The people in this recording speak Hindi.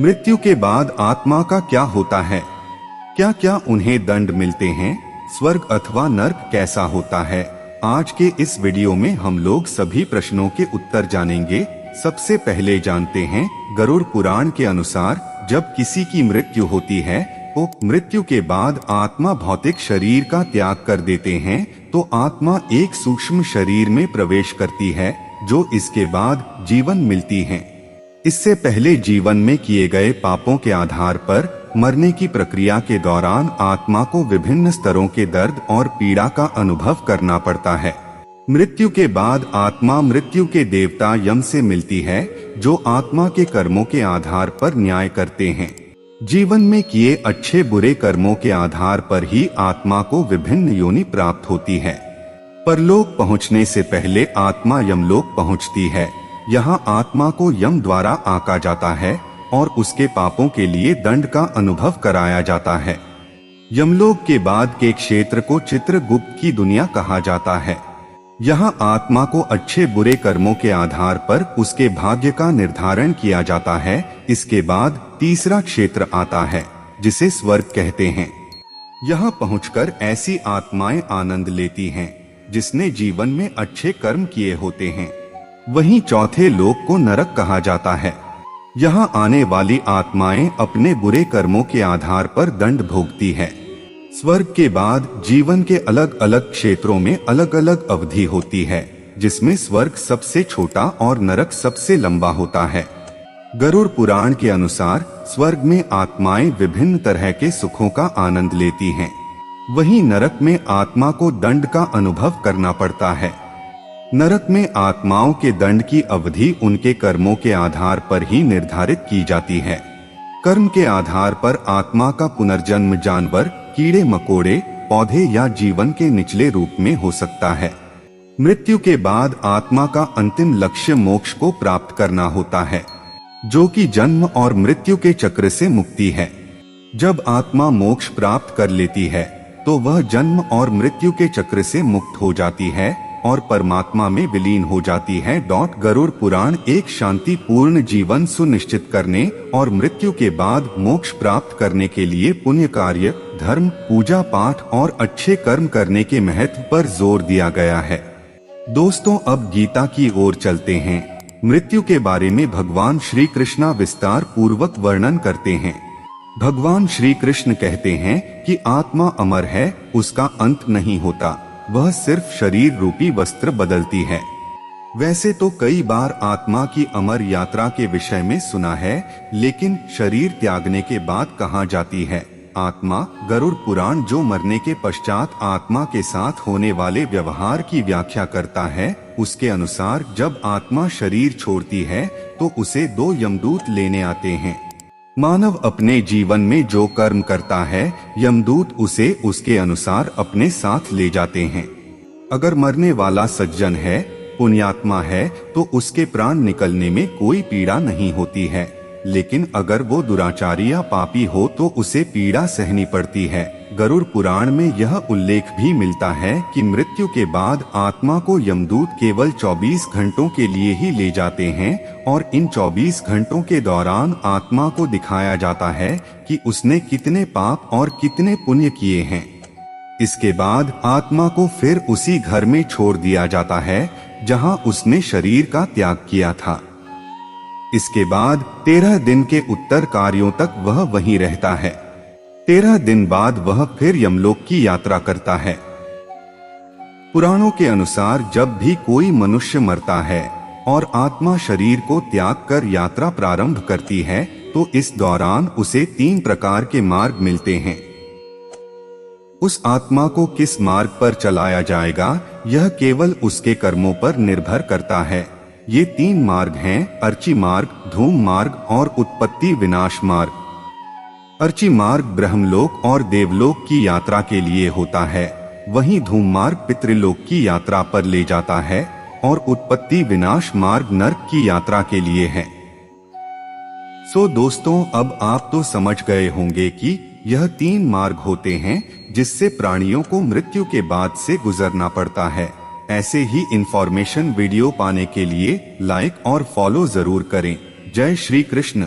मृत्यु के बाद आत्मा का क्या होता है? क्या क्या उन्हें दंड मिलते हैं? स्वर्ग अथवा नर्क कैसा होता है? आज के इस वीडियो में हम लोग सभी प्रश्नों के उत्तर जानेंगे। सबसे पहले जानते हैं, गरुड़ पुराण के अनुसार जब किसी की मृत्यु होती है तो मृत्यु के बाद आत्मा भौतिक शरीर का त्याग कर देते हैं, तो आत्मा एक सूक्ष्म शरीर में प्रवेश करती है, जो इसके बाद जीवन मिलती है। इससे पहले जीवन में किए गए पापों के आधार पर मरने की प्रक्रिया के दौरान आत्मा को विभिन्न स्तरों के दर्द और पीड़ा का अनुभव करना पड़ता है। मृत्यु के बाद आत्मा मृत्यु के देवता यम से मिलती है, जो आत्मा के कर्मों के आधार पर न्याय करते हैं। जीवन में किए अच्छे बुरे कर्मों के आधार पर ही आत्मा को विभिन्न योनि प्राप्त होती है। परलोक पहुंचने से पहले आत्मा यमलोक पहुंचती है। यहाँ आत्मा को यम द्वारा आंका जाता है और उसके पापों के लिए दंड का अनुभव कराया जाता है। यमलोक के बाद के क्षेत्र को चित्रगुप्त की दुनिया कहा जाता है। यहाँ आत्मा को अच्छे बुरे कर्मों के आधार पर उसके भाग्य का निर्धारण किया जाता है। इसके बाद तीसरा क्षेत्र आता है, जिसे स्वर्ग कहते हैं। यहाँ पहुंचकर ऐसी आत्माएं आनंद लेती हैं, जिसने जीवन में अच्छे कर्म किए होते हैं। वहीं चौथे लोक को नरक कहा जाता है। यहाँ आने वाली आत्माएं अपने बुरे कर्मों के आधार पर दंड भोगती है। स्वर्ग के बाद जीवन के अलग अलग क्षेत्रों में अलग अलग अवधि होती है, जिसमें स्वर्ग सबसे छोटा और नरक सबसे लंबा होता है। गरुड़ पुराण के अनुसार स्वर्ग में आत्माएं विभिन्न तरह के सुखों का आनंद लेती हैं। वहीं नरक में आत्मा को दंड का अनुभव करना पड़ता है। नरक में आत्माओं के दंड की अवधि उनके कर्मों के आधार पर ही निर्धारित की जाती है। कर्म के आधार पर आत्मा का पुनर्जन्म जानवर, कीड़े मकोड़े, पौधे या जीवन के निचले रूप में हो सकता है। मृत्यु के बाद आत्मा का अंतिम लक्ष्य मोक्ष को प्राप्त करना होता है, जो कि जन्म और मृत्यु के चक्र से मुक्ति है। जब आत्मा मोक्ष प्राप्त कर लेती है, तो वह जन्म और मृत्यु के चक्र से मुक्त हो जाती है और परमात्मा में विलीन हो जाती है। गरुड़ पुराण एक शांतिपूर्ण जीवन सुनिश्चित करने और मृत्यु के बाद मोक्ष प्राप्त करने के लिए पुण्य कार्य, धर्म, पूजा पाठ और अच्छे कर्म करने के महत्व पर जोर दिया गया है। दोस्तों, अब गीता की ओर चलते हैं। मृत्यु के बारे में भगवान श्री कृष्ण विस्तार पूर्वक वर्णन करते हैं। भगवान श्री कृष्ण कहते हैं कि आत्मा अमर है, उसका अंत नहीं होता, वह सिर्फ शरीर रूपी वस्त्र बदलती है। वैसे तो कई बार आत्मा की अमर यात्रा के विषय में सुना है, लेकिन शरीर त्यागने के बाद कहाँ जाती है आत्मा? गरुड़ पुराण जो मरने के पश्चात आत्मा के साथ होने वाले व्यवहार की व्याख्या करता है, उसके अनुसार जब आत्मा शरीर छोड़ती है तो उसे दो यमदूत लेने आते हैं। मानव अपने जीवन में जो कर्म करता है, यमदूत उसे उसके अनुसार अपने साथ ले जाते हैं। अगर मरने वाला सज्जन है, पुण्यात्मा है, तो उसके प्राण निकलने में कोई पीड़ा नहीं होती है। लेकिन अगर वो दुराचारी या पापी हो तो उसे पीड़ा सहनी पड़ती है। गरुड़ पुराण में यह उल्लेख भी मिलता है कि मृत्यु के बाद आत्मा को यमदूत केवल 24 घंटों के लिए ही ले जाते हैं और इन 24 घंटों के दौरान आत्मा को दिखाया जाता है कि उसने कितने पाप और कितने पुण्य किए हैं। इसके बाद आत्मा को फिर उसी घर में छोड़ दिया जाता है जहां उसने शरीर का त्याग किया था। इसके बाद 13 दिन के उत्तर कार्यों तक वह वहीं रहता है। 13 दिन बाद वह फिर यमलोक की यात्रा करता है। पुराणों के अनुसार जब भी कोई मनुष्य मरता है और आत्मा शरीर को त्याग कर यात्रा प्रारंभ करती है, तो इस दौरान उसे 3 प्रकार के मार्ग मिलते हैं। उस आत्मा को किस मार्ग पर चलाया जाएगा, यह केवल उसके कर्मों पर निर्भर करता है। ये 3 मार्ग हैं, अर्ची मार्ग, धूम मार्ग और उत्पत्ति विनाश मार्ग। अर्ची मार्ग ब्रह्मलोक और देवलोक की यात्रा के लिए होता है, वहीं धूम मार्ग पितृलोक की यात्रा पर ले जाता है और उत्पत्ति विनाश मार्ग नरक की यात्रा के लिए है। दोस्तों, अब आप तो समझ गए होंगे कि यह 3 मार्ग होते हैं जिससे प्राणियों को मृत्यु के बाद से गुजरना पड़ता है। ऐसे ही इंफॉर्मेशन वीडियो पाने के लिए लाइक और फॉलो जरूर करें। जय श्री कृष्ण।